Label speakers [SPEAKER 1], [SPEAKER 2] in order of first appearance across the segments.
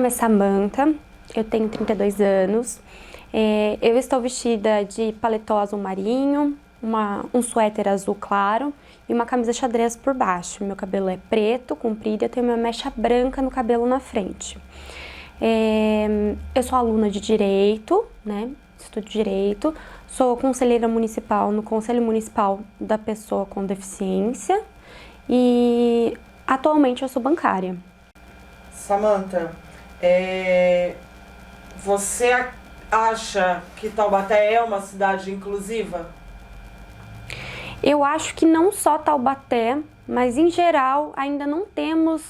[SPEAKER 1] nome é Samantha, eu tenho 32 anos. Eu estou vestida de paletó azul marinho, um suéter azul claro e uma camisa xadrez por baixo. Meu cabelo é preto, comprido, eu tenho uma mecha branca no cabelo na frente. Eu sou aluna de Direito, né? Estudo Direito, sou conselheira municipal no Conselho Municipal da Pessoa com Deficiência e atualmente eu sou bancária.
[SPEAKER 2] Samantha, você acha que Taubaté é uma cidade inclusiva?
[SPEAKER 1] Eu acho que não só Taubaté, mas em geral ainda não temos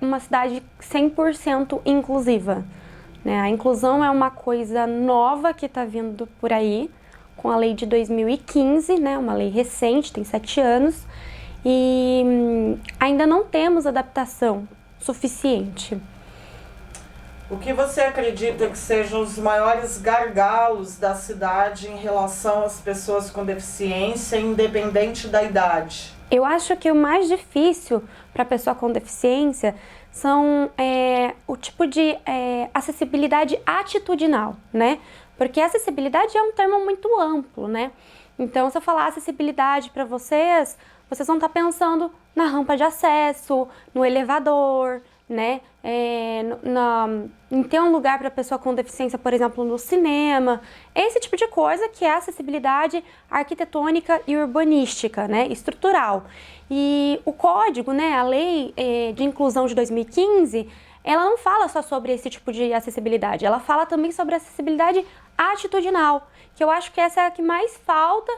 [SPEAKER 1] uma cidade 100% inclusiva, né? A inclusão é uma coisa nova que está vindo por aí, com a lei de 2015, né? Uma lei recente, tem 7 anos, e ainda não temos adaptação suficiente.
[SPEAKER 2] O que você acredita que sejam os maiores gargalos da cidade em relação às pessoas com deficiência, independente da idade?
[SPEAKER 1] Eu acho que o mais difícil para a pessoa com deficiência são o tipo de acessibilidade atitudinal, né? Porque acessibilidade é um termo muito amplo, né? Então, se eu falar acessibilidade para vocês vão estar pensando na rampa de acesso, no elevador, né? Em ter um lugar para pessoa com deficiência, por exemplo, no cinema. Esse tipo de coisa que é acessibilidade arquitetônica e urbanística, né? Estrutural. E o código, né? A lei de inclusão de 2015, ela não fala só sobre esse tipo de acessibilidade, ela fala também sobre acessibilidade atitudinal, que eu acho que essa é a que mais falta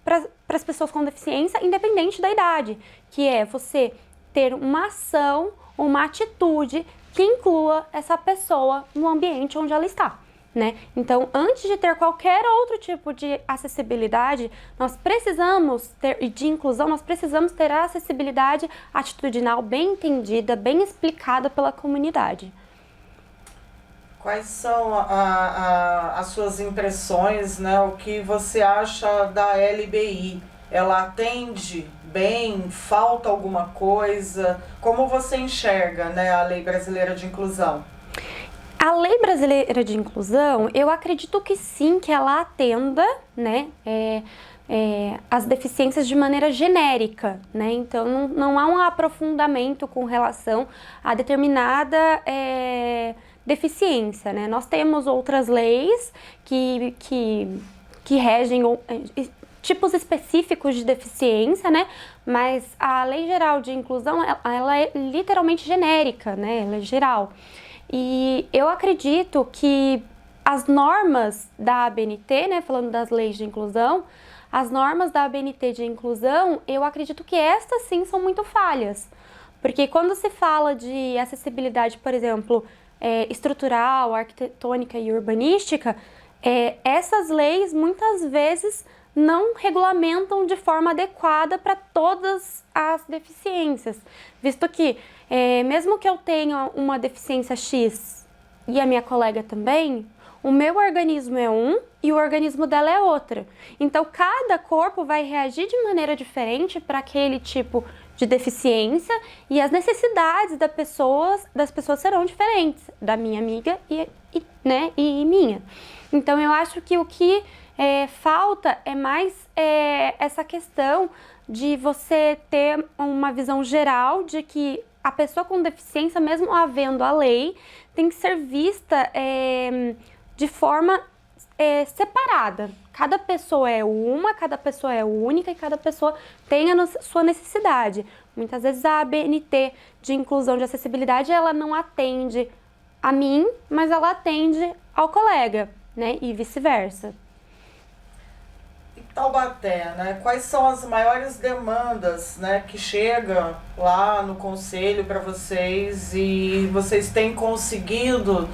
[SPEAKER 1] para as pessoas com deficiência, independente da idade, que é você ter uma ação, uma atitude que inclua essa pessoa no ambiente onde ela está, né? Então, antes de ter qualquer outro tipo de acessibilidade, nós precisamos ter, e de inclusão, nós precisamos ter a acessibilidade atitudinal bem entendida, bem explicada pela comunidade.
[SPEAKER 2] Quais são as suas impressões, né? O que você acha da LBI? Ela atende bem? Falta alguma coisa? Como você enxerga, né, a Lei Brasileira de Inclusão?
[SPEAKER 1] A Lei Brasileira de Inclusão, eu acredito que sim, que ela atenda, né, as deficiências de maneira genérica, né? Então não há um aprofundamento com relação a determinada deficiência, né? Nós temos outras leis que regem tipos específicos de deficiência, né? Mas a Lei Geral de Inclusão, ela é literalmente genérica, né? Ela é geral. E eu acredito que as normas da ABNT, né? Falando das leis de inclusão, as normas da ABNT de inclusão, eu acredito que estas sim são muito falhas. Porque quando se fala de acessibilidade, por exemplo, estrutural, arquitetônica e urbanística, essas leis muitas vezes não regulamentam de forma adequada para todas as deficiências, visto que mesmo que eu tenha uma deficiência X e a minha colega também, o meu organismo é um e o organismo dela é outra. Então, cada corpo vai reagir de maneira diferente para aquele tipo de deficiência e as necessidades das pessoas serão diferentes, da minha amiga e minha. Então, eu acho que o que falta é mais essa questão de você ter uma visão geral de que a pessoa com deficiência, mesmo havendo a lei, tem que ser vista de forma separada. Cada pessoa é uma, cada pessoa é única e cada pessoa tem a sua necessidade. Muitas vezes a ABNT de inclusão de acessibilidade, ela não atende a mim, mas ela atende ao colega, né? E vice-versa.
[SPEAKER 2] Taubaté, né? Quais são as maiores demandas, né, que chegam lá no conselho para vocês e vocês têm conseguido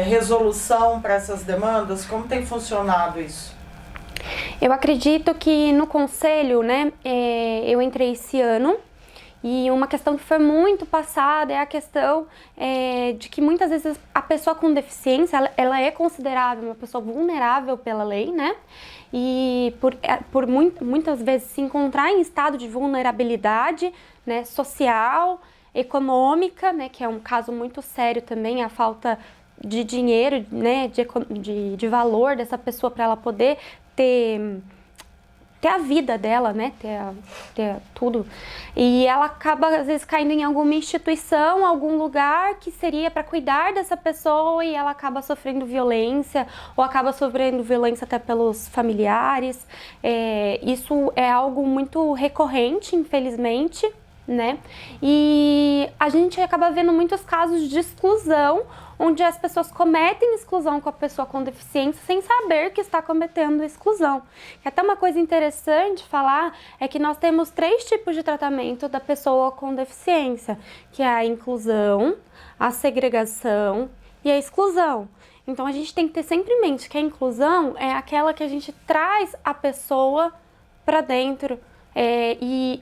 [SPEAKER 2] resolução para essas demandas? Como tem funcionado isso?
[SPEAKER 1] Eu acredito que no conselho, né, eu entrei esse ano e uma questão que foi muito passada é a questão de que muitas vezes a pessoa com deficiência, ela é considerada uma pessoa vulnerável pela lei, né? E muitas vezes se encontrar em estado de vulnerabilidade, né, social, econômica, né, que é um caso muito sério também, a falta de dinheiro, né, de valor dessa pessoa para ela poder ter a vida dela, né, ter tudo. E ela acaba, às vezes, caindo em alguma instituição, algum lugar que seria para cuidar dessa pessoa e ela acaba sofrendo violência ou acaba sofrendo violência até pelos familiares. Isso é algo muito recorrente, infelizmente, né? E a gente acaba vendo muitos casos de exclusão, onde as pessoas cometem exclusão com a pessoa com deficiência sem saber que está cometendo exclusão. E até uma coisa interessante falar é que nós temos 3 tipos de tratamento da pessoa com deficiência, que é a inclusão, a segregação e a exclusão. Então a gente tem que ter sempre em mente que a inclusão é aquela que a gente traz a pessoa para dentro, e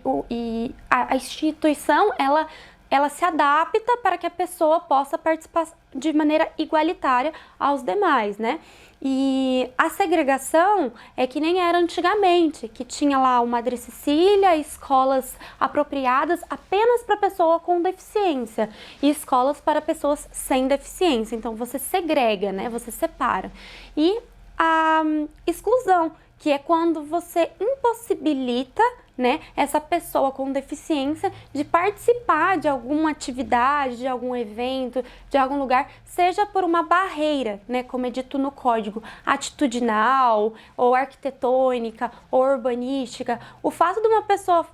[SPEAKER 1] a instituição, ela se adapta para que a pessoa possa participar de maneira igualitária aos demais, né? E a segregação é que nem era antigamente, que tinha lá o Madre Cecília, escolas apropriadas apenas para pessoa com deficiência e escolas para pessoas sem deficiência. Então você segrega, né? Você separa. E a exclusão, que é quando você impossibilita, né, essa pessoa com deficiência de participar de alguma atividade, de algum evento, de algum lugar, seja por uma barreira, né, como é dito no código, atitudinal, ou arquitetônica, ou urbanística. O fato de uma pessoa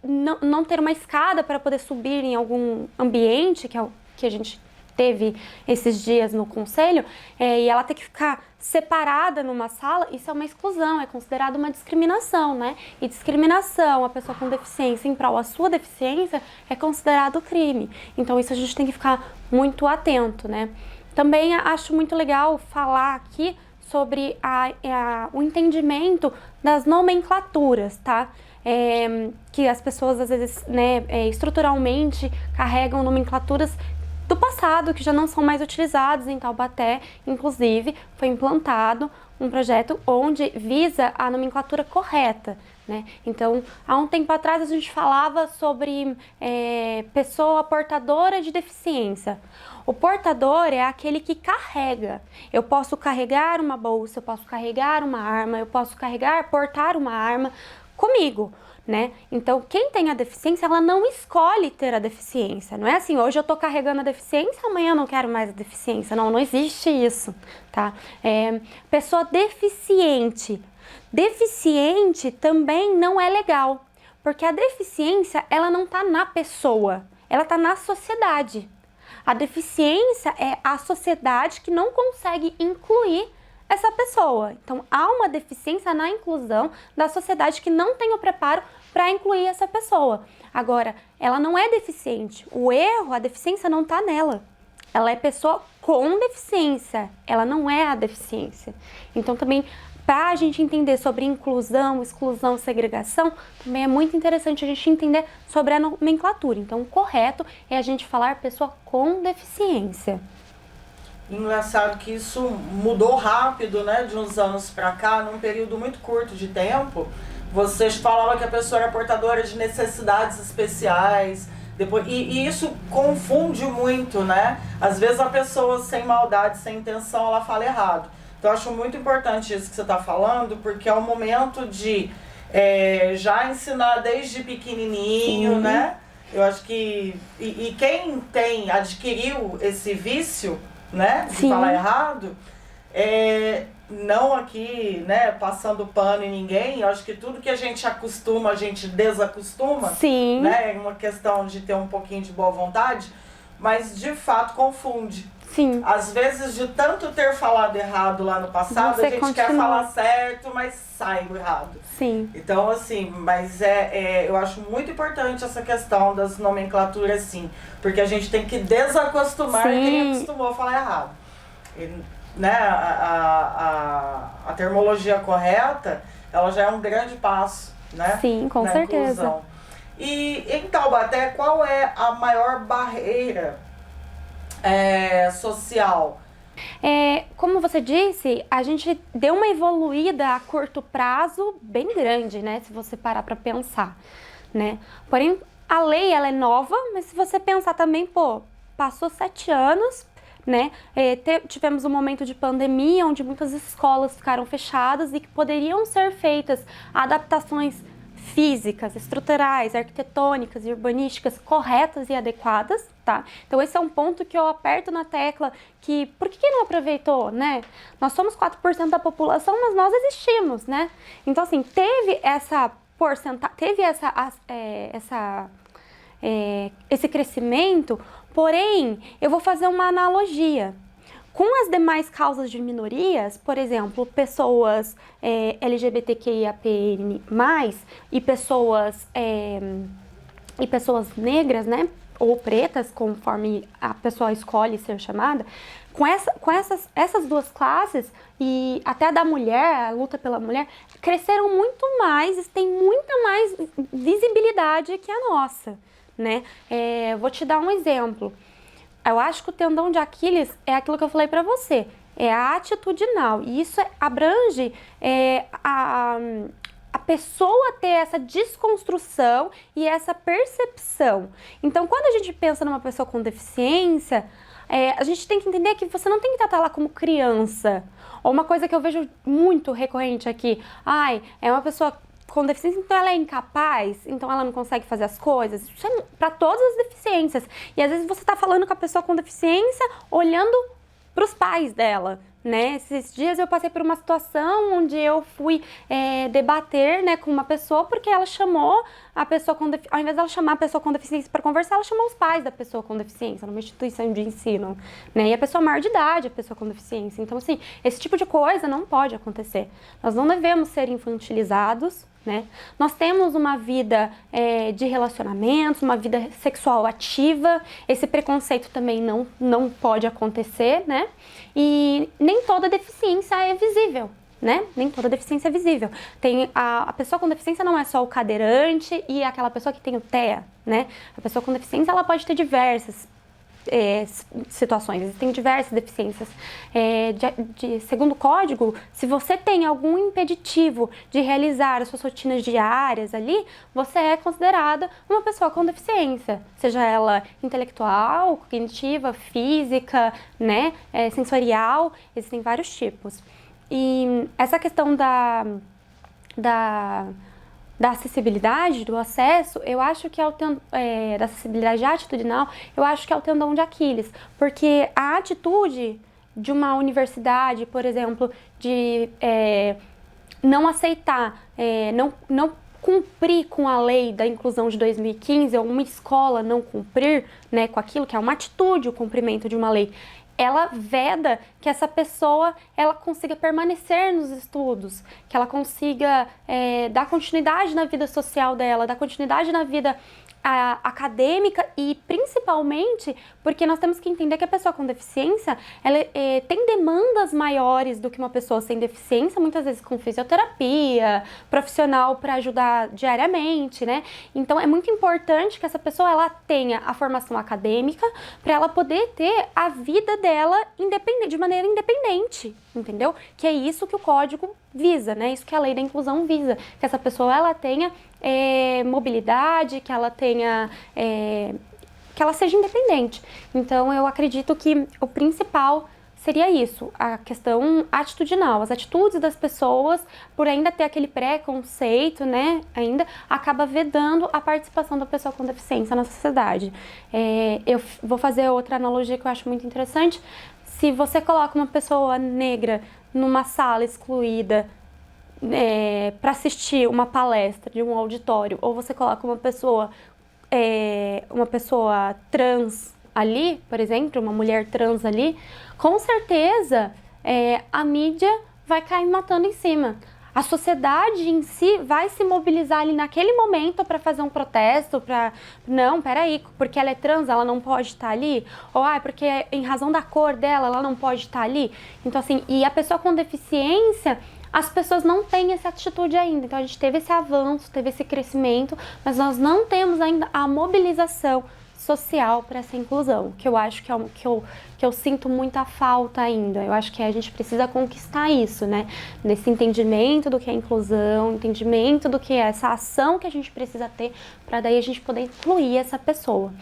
[SPEAKER 1] não ter uma escada para poder subir em algum ambiente, que é o que a gente teve esses dias no conselho, e ela ter que ficar separada numa sala, isso é uma exclusão, é considerado uma discriminação, né? E discriminação, a pessoa com deficiência em prol da sua deficiência, é considerado crime. Então isso a gente tem que ficar muito atento, né? Também acho muito legal falar aqui sobre o entendimento das nomenclaturas, tá? Que as pessoas, às vezes, né, estruturalmente carregam nomenclaturas do passado, que já não são mais utilizados em Taubaté. Inclusive, foi implantado um projeto onde visa a nomenclatura correta, né? Então, há um tempo atrás a gente falava sobre pessoa portadora de deficiência. O portador é aquele que carrega. Eu posso carregar uma bolsa, eu posso carregar uma arma, eu posso portar uma arma comigo, né? Então, quem tem a deficiência, ela não escolhe ter a deficiência. Não é assim, hoje eu tô carregando a deficiência, amanhã eu não quero mais a deficiência. Não existe isso, tá? Pessoa deficiente. Deficiente também não é legal, porque a deficiência, ela não tá na pessoa, ela tá na sociedade. A deficiência é a sociedade que não consegue incluir essa pessoa. Então, há uma deficiência na inclusão da sociedade que não tem o preparo para incluir essa pessoa. Agora, ela não é deficiente. O erro, a deficiência não está nela. Ela é pessoa com deficiência. Ela não é a deficiência. Então, também, para a gente entender sobre inclusão, exclusão, segregação, também é muito interessante a gente entender sobre a nomenclatura. Então, o correto é a gente falar pessoa com deficiência.
[SPEAKER 2] Engraçado que isso mudou rápido, né, de uns anos para cá, num período muito curto de tempo. Vocês falavam que a pessoa era portadora de necessidades especiais, depois, e isso confunde muito, né? Às vezes a pessoa sem maldade, sem intenção, ela fala errado. Então eu acho muito importante isso que você está falando, porque é o momento de já ensinar desde pequenininho, né? Eu acho que... E quem adquiriu esse vício, né, de falar errado, não aqui, né, passando pano em ninguém. Eu acho que tudo que a gente acostuma, a gente desacostuma.
[SPEAKER 1] Sim.
[SPEAKER 2] Né, é uma questão de ter um pouquinho de boa vontade, mas de fato confunde.
[SPEAKER 1] Sim.
[SPEAKER 2] Às vezes, de tanto ter falado errado lá no passado, a gente quer falar certo, mas sai errado.
[SPEAKER 1] Sim.
[SPEAKER 2] Então, assim, mas eu acho muito importante essa questão das nomenclaturas, sim, porque a gente tem que desacostumar quem acostumou a falar errado. E, né, a termologia correta, ela já é um grande passo, né?
[SPEAKER 1] Sim, com certeza.
[SPEAKER 2] Inclusão. E em Taubaté, qual é a maior barreira social?
[SPEAKER 1] Como você disse, a gente deu uma evoluída a curto prazo bem grande, né? Se você parar para pensar, né? Porém, a lei, ela é nova, mas se você pensar também, passou 7 anos, né? Tivemos um momento de pandemia onde muitas escolas ficaram fechadas e que poderiam ser feitas adaptações físicas, estruturais, arquitetônicas e urbanísticas corretas e adequadas, tá? Então esse é um ponto que eu aperto na tecla que, por que não aproveitou, né? Nós somos 4% da população, mas nós existimos, né? Então assim, teve essa porcentagem, teve esse crescimento, porém, eu vou fazer uma analogia. Com as demais causas de minorias, por exemplo, pessoas LGBTQIAPN+, e pessoas negras, né, ou pretas, conforme a pessoa escolhe ser chamada, com essas duas classes, e até a da mulher, a luta pela mulher, cresceram muito mais, têm muita mais visibilidade que a nossa, né? Vou te dar um exemplo. Eu acho que o tendão de Aquiles é aquilo que eu falei pra você, é a atitudinal, e isso abrange a pessoa ter essa desconstrução e essa percepção. Então, quando a gente pensa numa pessoa com deficiência, a gente tem que entender que você não tem que tratar ela como criança. Ou uma coisa que eu vejo muito recorrente aqui, é uma pessoa com deficiência, então ela é incapaz, então ela não consegue fazer as coisas. Isso é para todas as deficiências. E às vezes você está falando com a pessoa com deficiência olhando para os pais dela, né? Esses dias eu passei por uma situação onde eu fui debater, né, com uma pessoa, porque ela chamou a pessoa com deficiência, ao invés dela chamar a pessoa com deficiência para conversar, ela chamou os pais da pessoa com deficiência numa instituição de ensino, né? E a pessoa maior de idade, a pessoa com deficiência. Então, assim, esse tipo de coisa não pode acontecer. Nós não devemos ser infantilizados, né? Nós temos uma vida de relacionamentos, uma vida sexual ativa, esse preconceito também não pode acontecer, né? E nem toda deficiência é visível, né? Nem toda deficiência é visível. Tem a pessoa com deficiência não é só o cadeirante e aquela pessoa que tem o TEA, né? A pessoa com deficiência, ela pode ter diversas situações, existem diversas deficiências. Segundo o código, se você tem algum impeditivo de realizar as suas rotinas diárias ali, você é considerada uma pessoa com deficiência, seja ela intelectual, cognitiva, física, né, sensorial, existem vários tipos. E essa questão da acessibilidade, do acesso, eu acho que da acessibilidade atitudinal, eu acho que é o tendão de Aquiles, porque a atitude de uma universidade, por exemplo, de não aceitar, não cumprir com a lei da inclusão de 2015, ou uma escola não cumprir, né, com aquilo que é uma atitude, o cumprimento de uma lei, ela veda que essa pessoa ela consiga permanecer nos estudos, que ela consiga dar continuidade na vida social dela, dar continuidade na vida acadêmica e principalmente porque nós temos que entender que a pessoa com deficiência ela tem demandas maiores do que uma pessoa sem deficiência, muitas vezes com fisioterapia, profissional para ajudar diariamente, né? Então é muito importante que essa pessoa ela tenha a formação acadêmica para ela poder ter a vida dela independente, de maneira independente, entendeu? Que é isso que o código visa, né? Isso que a lei da inclusão visa, que essa pessoa ela tenha mobilidade, que ela tenha que ela seja independente. Então eu acredito que o principal seria isso, a questão atitudinal, as atitudes das pessoas, por ainda ter aquele preconceito, né, ainda acaba vedando a participação da pessoa com deficiência na sociedade. Eu vou fazer outra analogia que eu acho muito interessante. Se você coloca uma pessoa negra numa sala excluída para assistir uma palestra de um auditório, ou você coloca uma pessoa trans ali, por exemplo, uma mulher trans ali, com certeza a mídia vai cair matando em cima. A sociedade em si vai se mobilizar ali naquele momento para fazer um protesto, não, peraí, porque ela é trans, ela não pode estar ali, ou porque em razão da cor dela, ela não pode estar ali. Então assim, e a pessoa com deficiência, as pessoas não têm essa atitude ainda. Então a gente teve esse avanço, teve esse crescimento, mas nós não temos ainda a mobilização social para essa inclusão, que eu acho que é que eu sinto muita falta ainda. Eu acho que a gente precisa conquistar isso, né? Nesse entendimento do que é inclusão, entendimento do que é essa ação que a gente precisa ter para daí a gente poder incluir essa pessoa.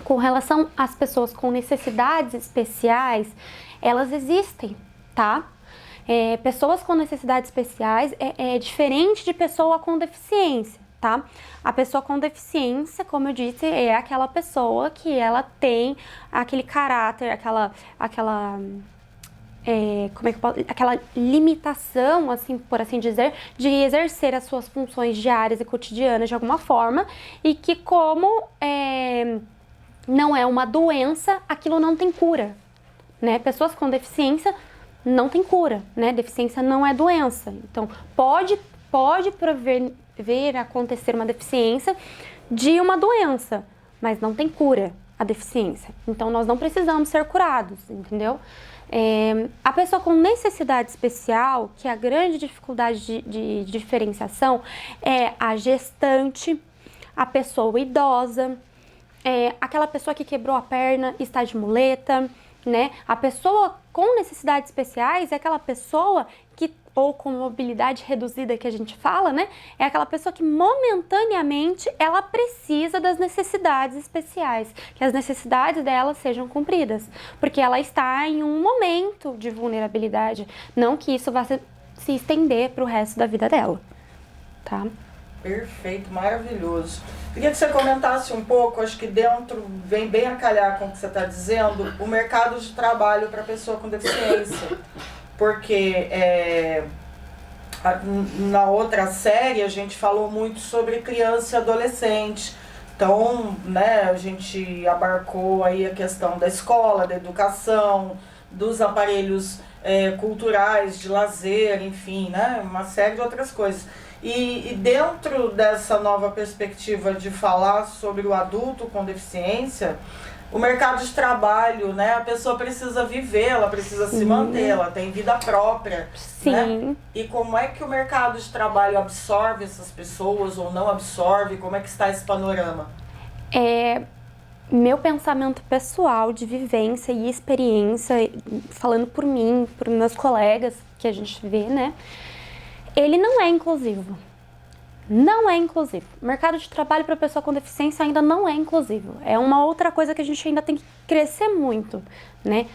[SPEAKER 1] Com relação às pessoas com necessidades especiais, elas existem, tá? Pessoas com necessidades especiais é diferente de pessoa com deficiência, tá? A pessoa com deficiência, como eu disse, é aquela pessoa que ela tem aquele caráter, aquela limitação, assim, por assim dizer, de exercer as suas funções diárias e cotidianas de alguma forma, e que como não é uma doença, aquilo não tem cura, né? Pessoas com deficiência não tem cura, né? Deficiência não é doença. Então, pode vir a acontecer uma deficiência de uma doença, mas não tem cura a deficiência. Então, nós não precisamos ser curados, entendeu? A pessoa com necessidade especial, que é a grande dificuldade de diferenciação, é a gestante, a pessoa idosa, aquela pessoa que quebrou a perna e está de muleta, né? A pessoa com necessidades especiais é aquela pessoa que, ou com mobilidade reduzida que a gente fala, né? É aquela pessoa que momentaneamente ela precisa das necessidades especiais, que as necessidades dela sejam cumpridas, porque ela está em um momento de vulnerabilidade, não que isso vá se estender para o resto da vida dela, tá?
[SPEAKER 2] Perfeito, maravilhoso. Queria que você comentasse um pouco, acho que dentro, vem bem a calhar com o que você está dizendo, o mercado de trabalho para pessoa com deficiência. Porque na outra série a gente falou muito sobre criança e adolescente. Então, né, a gente abarcou aí a questão da escola, da educação, dos aparelhos culturais, de lazer, enfim, né, uma série de outras coisas. E dentro dessa nova perspectiva de falar sobre o adulto com deficiência, o mercado de trabalho, né? A pessoa precisa viver, ela precisa se manter, ela tem vida própria.
[SPEAKER 1] Sim.
[SPEAKER 2] Né? E como é que o mercado de trabalho absorve essas pessoas ou não absorve? Como é que está esse panorama?
[SPEAKER 1] Meu pensamento pessoal de vivência e experiência, falando por mim, por meus colegas que a gente vê, né? Ele não é inclusivo. Não é inclusivo. O mercado de trabalho para pessoa com deficiência ainda não é inclusivo. É uma outra coisa que a gente ainda tem que crescer muito, né?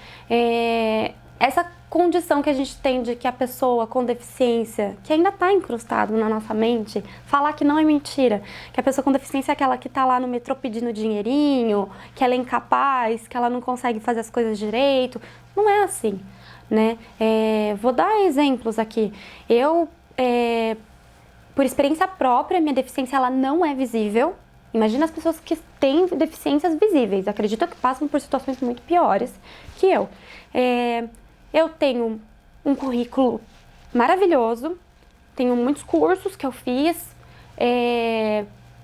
[SPEAKER 1] Essa condição que a gente tem de que a pessoa com deficiência, que ainda está incrustado na nossa mente, falar que não é mentira, que a pessoa com deficiência é aquela que está lá no metrô pedindo dinheirinho, que ela é incapaz, que ela não consegue fazer as coisas direito. Não é assim, né? Vou dar exemplos aqui. Por experiência própria, minha deficiência ela não é visível. Imagina as pessoas que têm deficiências visíveis. Acredito que passam por situações muito piores que eu. Eu tenho um currículo maravilhoso, tenho muitos cursos que eu fiz,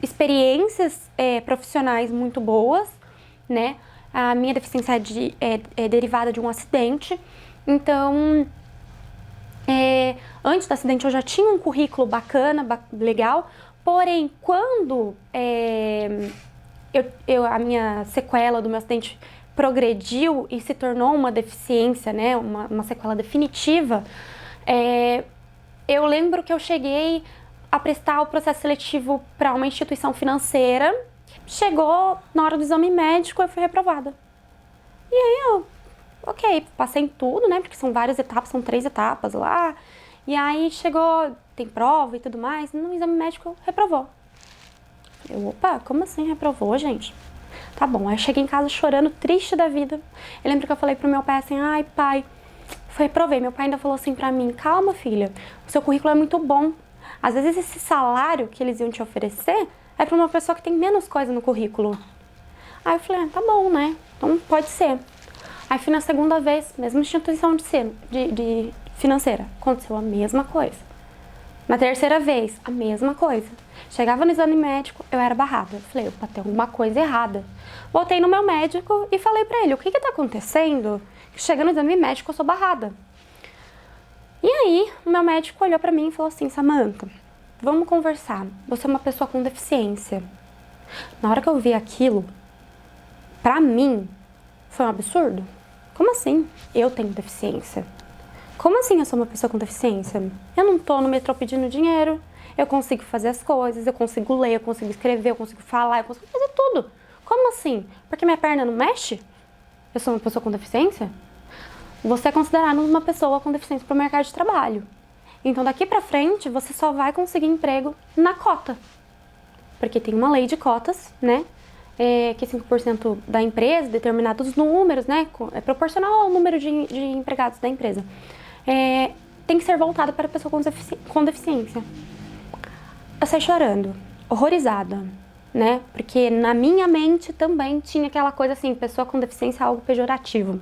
[SPEAKER 1] experiências profissionais muito boas, né? A minha deficiência é derivada de um acidente, então... antes do acidente eu já tinha um currículo bacana, legal, porém quando a minha sequela do meu acidente progrediu e se tornou uma deficiência, né, uma sequela definitiva, eu lembro que eu cheguei a prestar o processo seletivo para uma instituição financeira, chegou na hora do exame médico eu fui reprovada. E aí ok, passei em tudo, né, porque são várias etapas, são 3 etapas lá, e aí chegou, tem prova e tudo mais, no exame médico reprovou. Opa, como assim reprovou, gente? Tá bom, aí eu cheguei em casa chorando, triste da vida. Eu lembro que eu falei pro meu pai assim, ai pai, reprovei. Meu pai ainda falou assim pra mim, calma filha, o seu currículo é muito bom. Às vezes esse salário que eles iam te oferecer é pra uma pessoa que tem menos coisa no currículo. Aí eu falei, tá bom, né, então pode ser. Aí fui na segunda vez, mesma instituição de financeira, aconteceu a mesma coisa. Na terceira vez, a mesma coisa. Chegava no exame médico, eu era barrada. Falei, opa, tem alguma coisa errada. Voltei no meu médico e falei pra ele, o que tá acontecendo? Chega no exame médico, eu sou barrada. E aí, o meu médico olhou pra mim e falou assim, Samantha, vamos conversar. Você é uma pessoa com deficiência. Na hora que eu vi aquilo, pra mim, foi um absurdo. Como assim? Eu tenho deficiência. Como assim eu sou uma pessoa com deficiência? Eu não tô no metrô pedindo dinheiro, eu consigo fazer as coisas, eu consigo ler, eu consigo escrever, eu consigo falar, eu consigo fazer tudo. Como assim? Porque minha perna não mexe? Eu sou uma pessoa com deficiência? Você é considerado uma pessoa com deficiência para o mercado de trabalho. Então, daqui pra frente, você só vai conseguir emprego na cota. Porque tem uma lei de cotas, né? Que 5% da empresa, determinados números, né? É proporcional ao número de empregados da empresa. Tem que ser voltado para a pessoa com deficiência. Eu saí chorando, horrorizada, né? Porque na minha mente também tinha aquela coisa assim, pessoa com deficiência é algo pejorativo.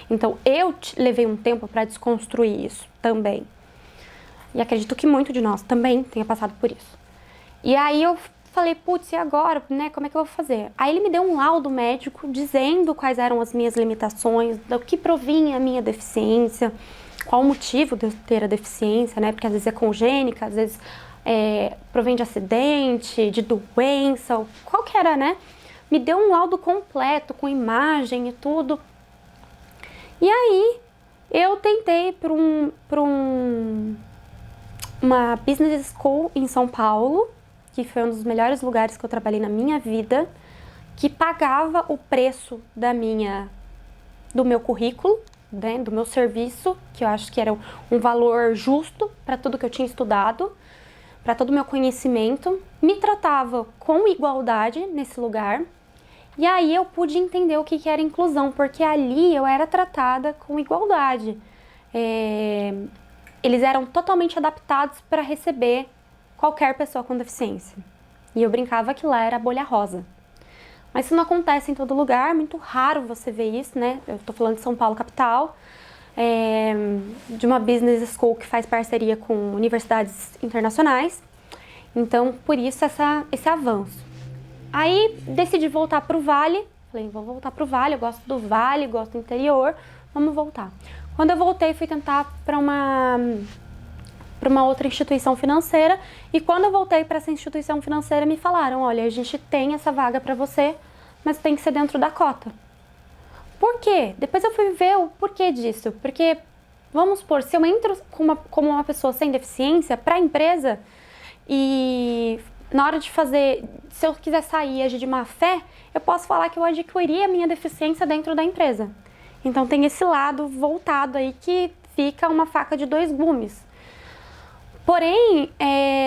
[SPEAKER 1] Então, eu levei um tempo para desconstruir isso também. E acredito que muito de nós também tenha passado por isso. E aí eu falei, putz, e agora, né? Como é que eu vou fazer? Aí ele me deu um laudo médico dizendo quais eram as minhas limitações, do que provinha a minha deficiência, qual o motivo de eu ter a deficiência, né? Porque às vezes é congênita, às vezes provém de acidente, de doença, qual que era, né? Me deu um laudo completo, com imagem e tudo. E aí, eu tentei para uma business school em São Paulo, que foi um dos melhores lugares que eu trabalhei na minha vida, que pagava o preço do meu currículo, né, do meu serviço, que eu acho que era um valor justo para tudo que eu tinha estudado, para todo o meu conhecimento, me tratava com igualdade nesse lugar. E aí eu pude entender o que era inclusão, porque ali eu era tratada com igualdade. Eles eram totalmente adaptados para receber qualquer pessoa com deficiência. E eu brincava que lá era a bolha rosa. Mas isso não acontece em todo lugar, é muito raro você ver isso, né? Eu tô falando de São Paulo, capital, de uma business school que faz parceria com universidades internacionais. Então, por isso esse avanço. Aí, decidi voltar pro Vale. Falei, vou voltar pro Vale, eu gosto do Vale, gosto do interior, vamos voltar. Quando eu voltei, fui tentar para uma outra instituição financeira. E quando eu voltei para essa instituição financeira, me falaram, olha, a gente tem essa vaga para você, mas tem que ser dentro da cota. Por quê? Depois eu fui ver o porquê disso. Porque, vamos supor, se eu entro como uma pessoa sem deficiência para a empresa e na hora de fazer, se eu quiser sair e agir de má fé, eu posso falar que eu adquiri a minha deficiência dentro da empresa. Então tem esse lado voltado aí que fica uma faca de dois gumes. Porém,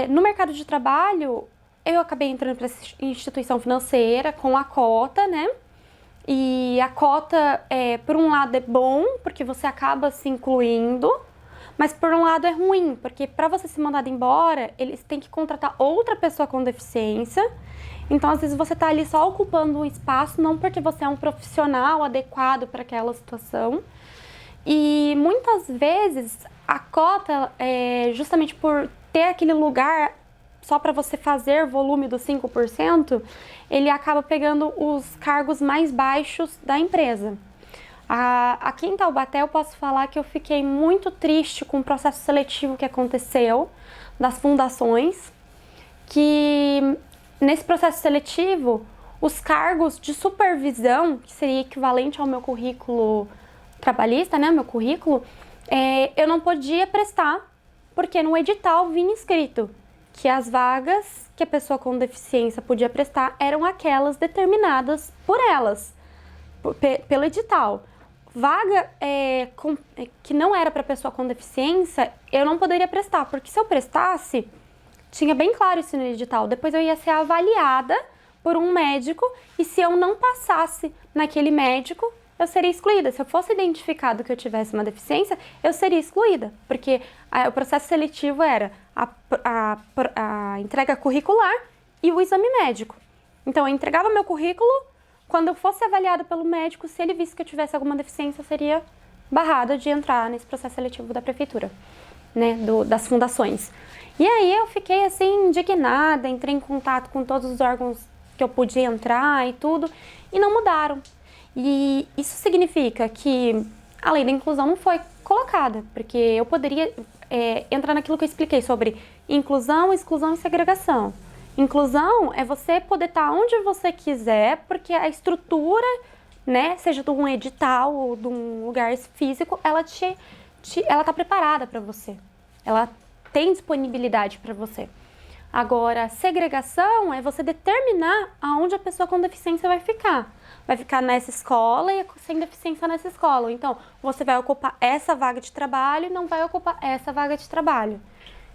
[SPEAKER 1] no mercado de trabalho, eu acabei entrando para essa instituição financeira com a cota, né? E a cota, por um lado, é bom, porque você acaba se incluindo, mas por um lado é ruim, porque para você ser mandado embora, eles têm que contratar outra pessoa com deficiência. Então, às vezes, você está ali só ocupando um espaço, não porque você é um profissional adequado para aquela situação. E muitas vezes a cota, justamente por ter aquele lugar só para você fazer volume dos 5%, ele acaba pegando os cargos mais baixos da empresa. Aqui em Taubaté eu posso falar que eu fiquei muito triste com o processo seletivo que aconteceu das fundações, que nesse processo seletivo os cargos de supervisão, que seria equivalente ao meu currículo trabalhista, né, meu currículo, eu não podia prestar, porque no edital vinha escrito que as vagas que a pessoa com deficiência podia prestar eram aquelas determinadas por elas, pelo edital. Vaga que não era para pessoa com deficiência, eu não poderia prestar, porque se eu prestasse, tinha bem claro isso no edital, depois eu ia ser avaliada por um médico e se eu não passasse naquele médico, eu seria excluída. Se eu fosse identificado que eu tivesse uma deficiência, eu seria excluída, porque o processo seletivo era a entrega curricular e o exame médico. Então, eu entregava meu currículo, quando eu fosse avaliada pelo médico, se ele visse que eu tivesse alguma deficiência, eu seria barrada de entrar nesse processo seletivo da prefeitura, né, das fundações. E aí eu fiquei assim, indignada, entrei em contato com todos os órgãos que eu podia entrar e tudo, e não mudaram. E isso significa que a lei da inclusão não foi colocada, porque eu poderia entrar naquilo que eu expliquei sobre inclusão, exclusão e segregação. Inclusão é você poder estar onde você quiser, porque a estrutura, né, seja de um edital ou de um lugar físico, ela tá preparada para você. Ela tem disponibilidade para você. Agora, segregação é você determinar aonde a pessoa com deficiência vai ficar. Vai ficar nessa escola e sem deficiência nessa escola. Então, você vai ocupar essa vaga de trabalho e não vai ocupar essa vaga de trabalho.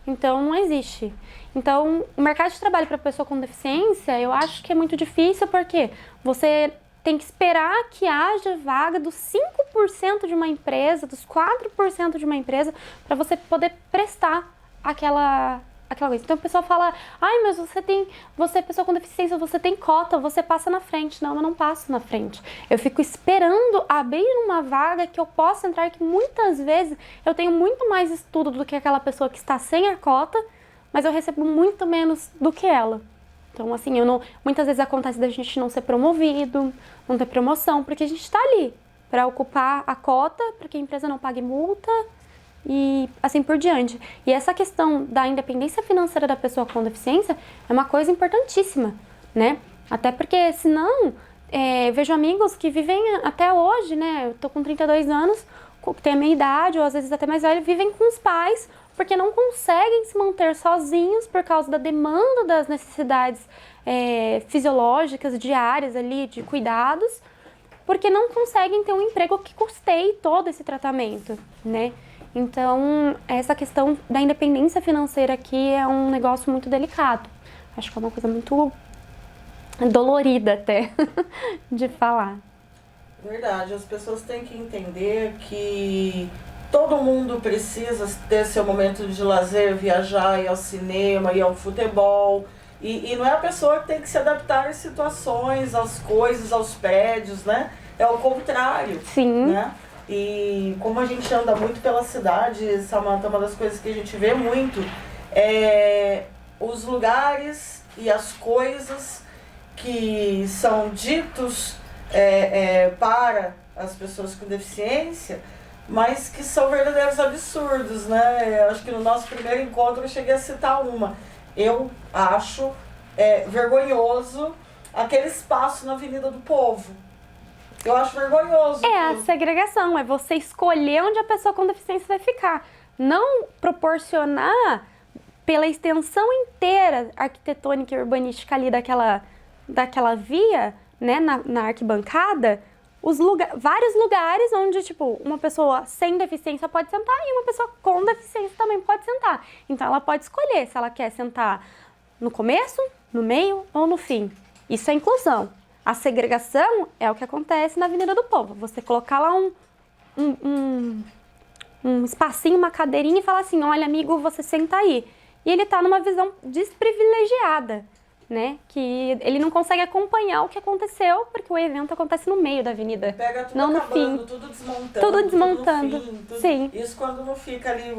[SPEAKER 1] Então, não existe. Então, o mercado de trabalho para pessoa com deficiência, eu acho que é muito difícil porque você tem que esperar que haja vaga dos 5% de uma empresa, dos 4% de uma empresa, para você poder prestar aquela coisa. Então, a pessoa fala, ai, mas você é pessoa com deficiência, você tem cota, você passa na frente. Não, eu não passo na frente. Eu fico esperando abrir uma vaga que eu possa entrar, que muitas vezes eu tenho muito mais estudo do que aquela pessoa que está sem a cota, mas eu recebo muito menos do que ela. Então, assim, muitas vezes acontece da gente não ser promovido, não ter promoção, porque a gente está ali para ocupar a cota, para que a empresa não pague multa, e assim por diante. E essa questão da independência financeira da pessoa com deficiência é uma coisa importantíssima, né? Até porque, senão, vejo amigos que vivem até hoje, né? Eu tô com 32 anos, que tem a minha idade, ou às vezes até mais velho, vivem com os pais, porque não conseguem se manter sozinhos por causa da demanda das necessidades fisiológicas, diárias ali, de cuidados, porque não conseguem ter um emprego que custeie todo esse tratamento, né? Então, essa questão da independência financeira aqui é um negócio muito delicado. Acho que é uma coisa muito dolorida até de falar.
[SPEAKER 2] Verdade, as pessoas têm que entender que todo mundo precisa ter seu momento de lazer, viajar, ir ao cinema, ir ao futebol. E não é a pessoa que tem que se adaptar às situações, às coisas, aos prédios, né? É o contrário.
[SPEAKER 1] Sim.
[SPEAKER 2] Né? E como a gente anda muito pela cidade, Samantha, uma das coisas que a gente vê muito é os lugares e as coisas que são ditos para as pessoas com deficiência, mas que são verdadeiros absurdos, né? Eu acho que no nosso primeiro encontro eu cheguei a citar uma. Eu acho vergonhoso aquele espaço na Avenida do Povo. Eu acho vergonhoso.
[SPEAKER 1] A segregação, é você escolher onde a pessoa com deficiência vai ficar. Não proporcionar pela extensão inteira arquitetônica e urbanística ali daquela via, né, na arquibancada, vários lugares onde, tipo, uma pessoa sem deficiência pode sentar e uma pessoa com deficiência também pode sentar. Então, ela pode escolher se ela quer sentar no começo, no meio ou no fim. Isso é inclusão. A segregação é o que acontece na Avenida do Povo. Você colocar lá um espacinho, uma cadeirinha e falar assim, olha, amigo, você senta aí. E ele tá numa visão desprivilegiada, né? Que ele não consegue acompanhar o que aconteceu, porque o evento acontece no meio da avenida.
[SPEAKER 2] Pega tudo
[SPEAKER 1] não
[SPEAKER 2] acabando,
[SPEAKER 1] no fim.
[SPEAKER 2] Tudo desmontando.
[SPEAKER 1] Tudo desmontando.
[SPEAKER 2] Tudo no fim,
[SPEAKER 1] Sim.
[SPEAKER 2] Isso quando não fica ali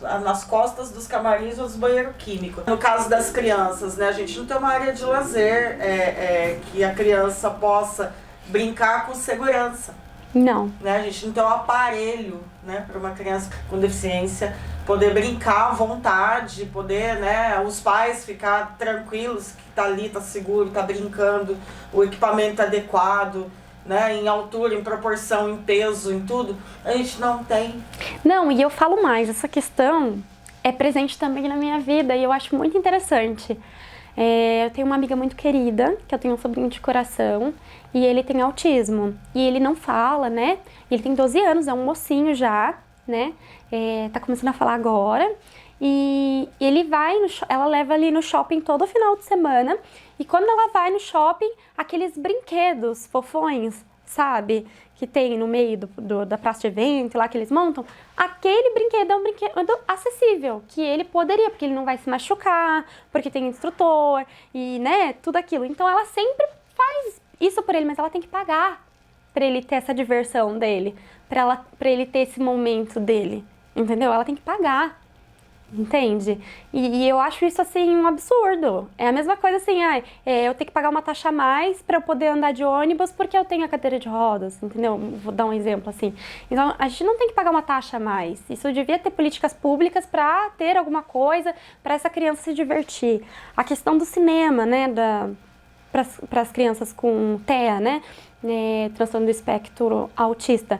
[SPEAKER 2] nas costas dos camarins ou dos banheiros químicos. No caso das crianças, né? A gente não tem uma área de lazer que a criança possa brincar com segurança.
[SPEAKER 1] Não.
[SPEAKER 2] Né? A gente não tem um aparelho, né, para uma criança com deficiência poder brincar à vontade, poder, né, os pais ficar tranquilos que tá ali, tá seguro, tá brincando, o equipamento adequado, né, em altura, em proporção, em peso, em tudo. A gente não tem.
[SPEAKER 1] Não, e eu falo mais, essa questão é presente também na minha vida e eu acho muito interessante. Eu tenho uma amiga muito querida, que eu tenho um sobrinho de coração, e ele tem autismo. E ele não fala, né? Ele tem 12 anos, é um mocinho já, né? Tá começando a falar agora. E ele ela leva ali no shopping todo final de semana. E quando ela vai no shopping, aqueles brinquedos fofões, sabe? Que tem no meio da praça de evento, lá que eles montam. Aquele brinquedo é um brinquedo acessível, que ele poderia, porque ele não vai se machucar, porque tem instrutor e, né, tudo aquilo. Então ela sempre faz isso por ele, mas ela tem que pagar para ele ter essa diversão dele, para ele ter esse momento dele, entendeu? Ela tem que pagar. Entende? E eu acho isso, assim, um absurdo. É a mesma coisa assim, eu tenho que pagar uma taxa a mais para eu poder andar de ônibus porque eu tenho a cadeira de rodas, entendeu? Vou dar um exemplo assim. Então, a gente não tem que pagar uma taxa a mais. Isso devia ter políticas públicas para ter alguma coisa para essa criança se divertir. A questão do cinema, né, para as crianças com TEA, né, transtorno do espectro autista.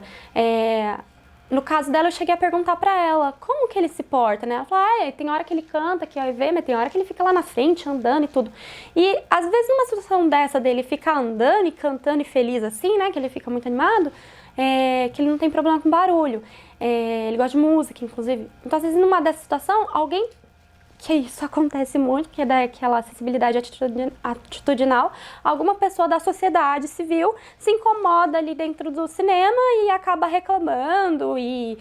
[SPEAKER 1] No caso dela, eu cheguei a perguntar pra ela como que ele se porta, né? Ela falou, tem hora que ele canta, que vai ver, mas tem hora que ele fica lá na frente, andando e tudo. E, às vezes, numa situação dessa dele ficar andando e cantando e feliz assim, né? Que ele fica muito animado, que ele não tem problema com barulho. Ele gosta de música, inclusive. Então, às vezes, numa dessa situação, alguém... que isso acontece muito, que é daquela acessibilidade atitudinal, alguma pessoa da sociedade civil se incomoda ali dentro do cinema e acaba reclamando e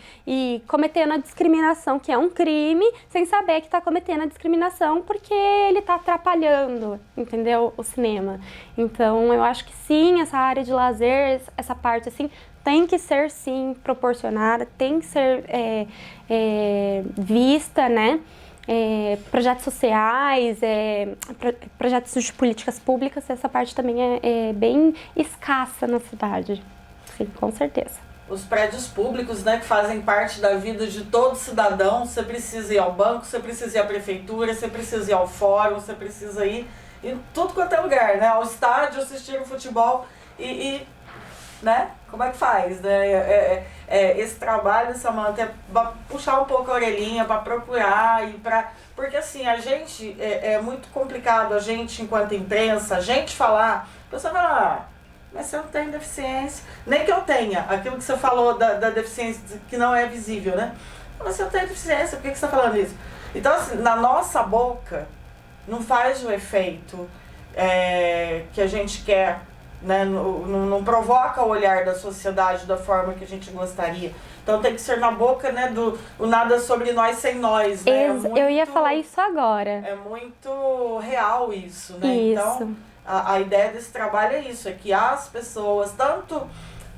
[SPEAKER 1] cometendo a discriminação, que é um crime, sem saber que está cometendo a discriminação porque ele está atrapalhando, entendeu, o cinema. Então, eu acho que sim, essa área de lazer, essa parte assim, tem que ser, sim, proporcionada, tem que ser vista, né? Projetos sociais, projetos de políticas públicas, essa parte também é bem escassa na cidade, sim, com certeza.
[SPEAKER 2] Os prédios públicos, né, que fazem parte da vida de todo cidadão, você precisa ir ao banco, você precisa ir à prefeitura, você precisa ir ao fórum, você precisa ir em tudo quanto é lugar, né, ao estádio, assistir o futebol né? Como é que faz, né? Esse trabalho, Samantha, é pra puxar um pouco a orelhinha, para procurar e para... Porque assim, a gente, é muito complicado a gente, enquanto imprensa, a gente falar, a pessoa fala, mas você não tem deficiência. Nem que eu tenha, aquilo que você falou da deficiência que não é visível, né? Mas você não tem deficiência, por que você está falando isso? Então, assim, na nossa boca, não faz o efeito que a gente quer, né? Não provoca o olhar da sociedade da forma que a gente gostaria. Então tem que ser na boca, né, o nada sobre nós sem nós, né?
[SPEAKER 1] Eu ia falar isso agora.
[SPEAKER 2] É muito real isso, né?
[SPEAKER 1] Isso.
[SPEAKER 2] Então a ideia desse trabalho é isso, é que as pessoas, tanto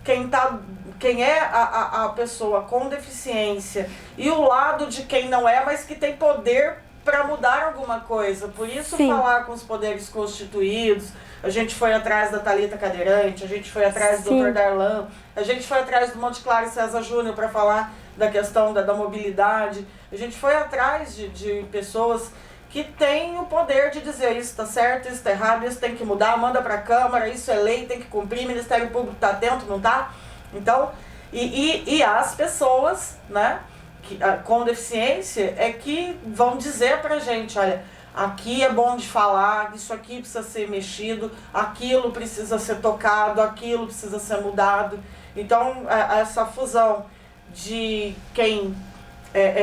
[SPEAKER 2] quem é a pessoa com deficiência e o lado de quem não é, mas que tem poder para mudar alguma coisa. Por isso, sim, falar com os poderes constituídos. A gente foi atrás da Thalita Cadeirante, a gente foi atrás do Dr. Darlan, a gente foi atrás do Monte Claro e César Júnior para falar da questão da mobilidade. A gente foi atrás de pessoas que têm o poder de dizer isso está certo, isso está errado, isso tem que mudar, manda para a Câmara, isso é lei, tem que cumprir, o Ministério Público está atento, não está? Então, e as pessoas, né, com deficiência é que vão dizer pra gente, olha, aqui é bom de falar, isso aqui precisa ser mexido, aquilo precisa ser tocado, aquilo precisa ser mudado. Então, essa fusão de quem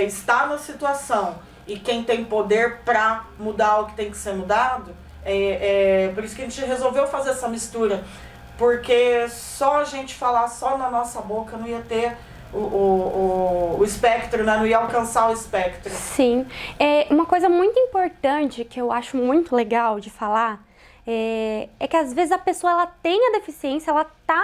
[SPEAKER 2] está na situação e quem tem poder para mudar o que tem que ser mudado, por isso que a gente resolveu fazer essa mistura, porque só a gente falar só na nossa boca não ia ter o espectro, né? Não ia alcançar o espectro.
[SPEAKER 1] Sim. Uma coisa muito importante que eu acho muito legal de falar é que às vezes a pessoa ela tem a deficiência, ela tá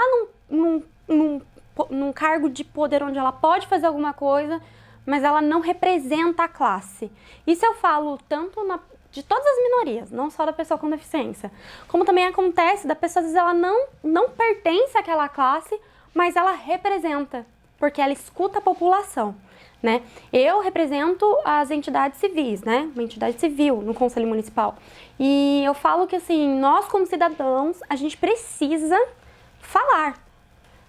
[SPEAKER 1] num cargo de poder onde ela pode fazer alguma coisa, mas ela não representa a classe. Isso eu falo tanto de todas as minorias, não só da pessoa com deficiência. Como também acontece da pessoa, às vezes ela não pertence àquela classe, mas ela representa, porque ela escuta a população, né? Eu represento as entidades civis, né? Uma entidade civil no Conselho Municipal. E eu falo que, assim, nós como cidadãos, a gente precisa falar.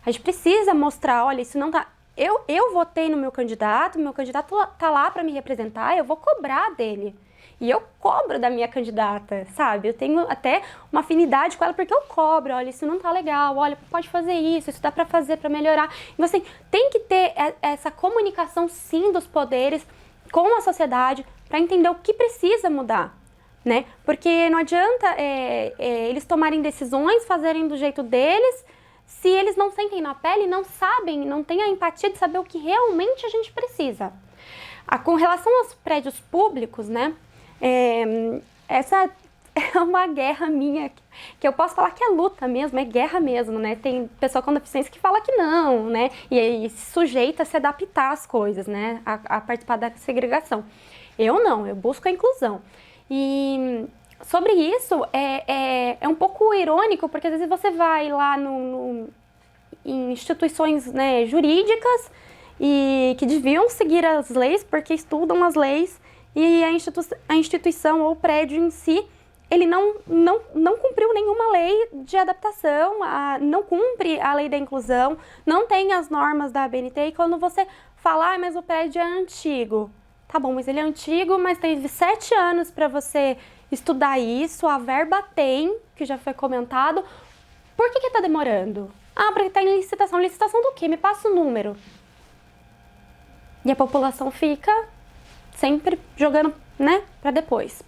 [SPEAKER 1] A gente precisa mostrar, olha, isso não tá... Eu votei no meu candidato tá lá para me representar, eu vou cobrar dele. E eu cobro da minha candidata, sabe? Eu tenho até uma afinidade com ela porque eu cobro. Olha, isso não tá legal. Olha, pode fazer isso dá pra fazer, pra melhorar. Então, assim, tem que ter essa comunicação, sim, dos poderes com a sociedade para entender o que precisa mudar, né? Porque não adianta eles tomarem decisões, fazerem do jeito deles, se eles não sentem na pele, não sabem, não têm a empatia de saber o que realmente a gente precisa. Com relação aos prédios públicos, né? Essa é uma guerra minha, que eu posso falar que é luta mesmo, é guerra mesmo, né? Tem pessoa com deficiência que fala que não, né? E aí se sujeita a se adaptar às coisas, né? A participar da segregação. Eu não, eu busco a inclusão. E sobre isso, é um pouco irônico, porque às vezes você vai lá em instituições, né, jurídicas e que deviam seguir as leis, porque estudam as leis, e a instituição ou o prédio em si, ele não cumpriu nenhuma lei de adaptação, não cumpre a lei da inclusão, não tem as normas da ABNT, e quando você fala, mas o prédio é antigo. Tá bom, mas ele é antigo, mas teve 7 anos para você estudar isso, a verba tem, que já foi comentado. Por que tá demorando? Ah, porque tá em licitação. Licitação do quê? Me passa o número. E a população fica sempre jogando, né, para depois.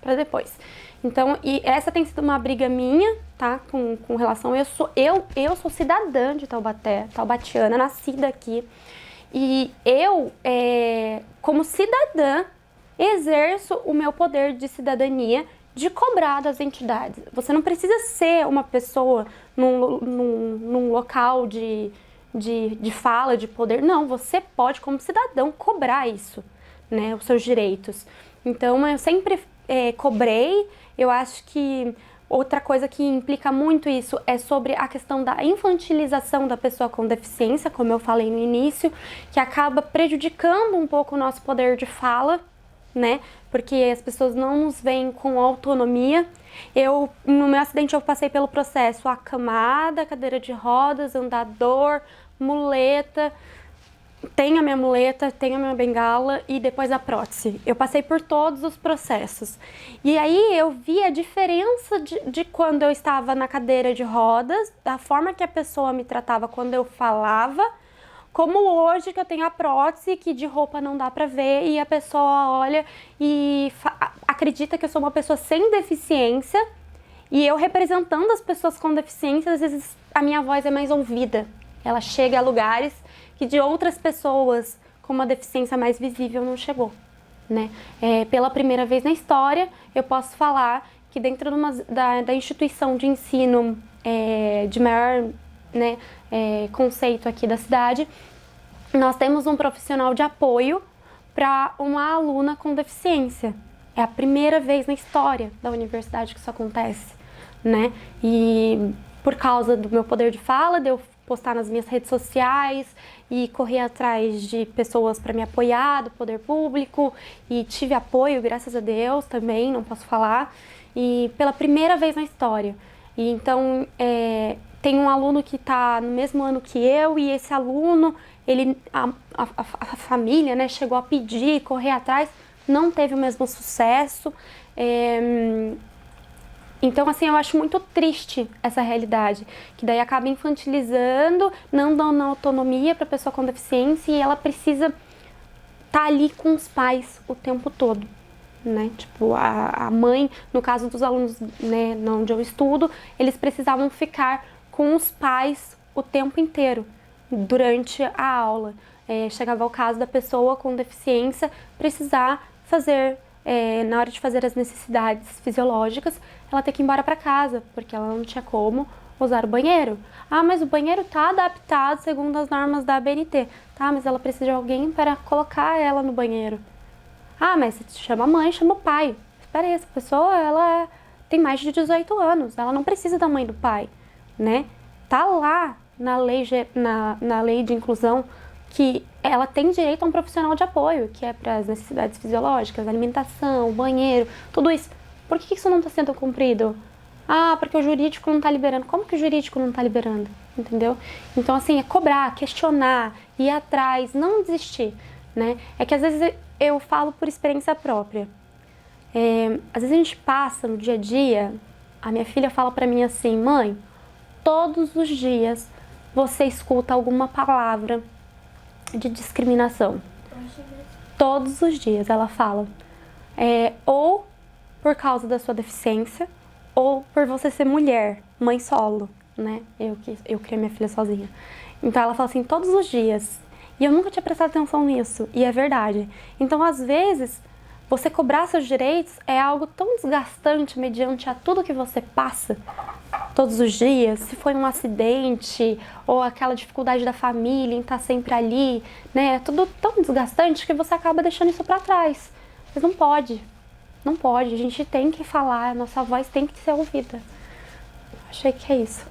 [SPEAKER 1] Então, e essa tem sido uma briga minha, tá, com relação... Eu sou cidadã de Taubaté, taubatiana, nascida aqui. E eu, como cidadã, exerço o meu poder de cidadania de cobrar das entidades. Você não precisa ser uma pessoa num local de fala, de poder. Não, você pode, como cidadão, cobrar isso, né, os seus direitos. Então, eu sempre cobrei. Eu acho que outra coisa que implica muito isso é sobre a questão da infantilização da pessoa com deficiência, como eu falei no início, que acaba prejudicando um pouco o nosso poder de fala, né? Porque as pessoas não nos veem com autonomia. No meu acidente, eu passei pelo processo acamada, cadeira de rodas, andador, muleta. Tenho a minha muleta, tenho a minha bengala e depois a prótese. Eu passei por todos os processos. E aí eu vi a diferença de quando eu estava na cadeira de rodas, da forma que a pessoa me tratava quando eu falava, como hoje que eu tenho a prótese, que de roupa não dá pra ver, e a pessoa olha e acredita que eu sou uma pessoa sem deficiência, e eu representando as pessoas com deficiência, às vezes a minha voz é mais ouvida. Ela chega a lugares que de outras pessoas com uma deficiência mais visível não chegou, né? Pela primeira vez na história, eu posso falar que dentro da instituição de ensino de maior, né, conceito aqui da cidade, nós temos um profissional de apoio para uma aluna com deficiência. É a primeira vez na história da universidade que isso acontece, né? E por causa do meu poder de fala, de eu postar nas minhas redes sociais e correr atrás de pessoas para me apoiar, do poder público, e tive apoio, graças a Deus, também, não posso falar, e pela primeira vez na história. E então, tem um aluno que está no mesmo ano que eu, e esse aluno, a família, né, chegou a pedir, correr atrás, não teve o mesmo sucesso. Então, assim, eu acho muito triste essa realidade, que daí acaba infantilizando, não dando autonomia para a pessoa com deficiência, e ela precisa estar ali com os pais o tempo todo, né? Tipo, a mãe, no caso dos alunos, né, onde eu estudo, eles precisavam ficar com os pais o tempo inteiro, durante a aula. Chegava o caso da pessoa com deficiência precisar fazer... na hora de fazer as necessidades fisiológicas, ela ter que ir embora para casa, porque ela não tinha como usar o banheiro. Ah, mas o banheiro tá adaptado segundo as normas da ABNT. Tá, mas ela precisa de alguém para colocar ela no banheiro. Ah, mas você chama a mãe, chama o pai. Espera aí, essa pessoa, ela tem mais de 18 anos, ela não precisa da mãe e do pai, né? Tá lá na lei de inclusão que ela tem direito a um profissional de apoio, que é para as necessidades fisiológicas, alimentação, banheiro, tudo isso. Por que isso não está sendo cumprido? Ah, porque o jurídico não está liberando. Como que o jurídico não está liberando? Entendeu? Então, assim, é cobrar, questionar, ir atrás, não desistir, né? É que às vezes eu falo por experiência própria. Às vezes a gente passa no dia a dia, a minha filha fala para mim assim, mãe, todos os dias você escuta alguma palavra de discriminação. Todos os dias ela fala. Ou por causa da sua deficiência, ou por você ser mulher, mãe solo, né? Eu criei minha filha sozinha. Então ela fala assim, todos os dias. E eu nunca tinha prestado atenção nisso, e é verdade. Então, às vezes, você cobrar seus direitos é algo tão desgastante mediante a tudo que você passa todos os dias, se foi um acidente ou aquela dificuldade da família em estar sempre ali, né? É tudo tão desgastante que você acaba deixando isso para trás, Mas não pode. Não pode. A gente tem que falar, a nossa voz tem que ser ouvida. Achei que é isso.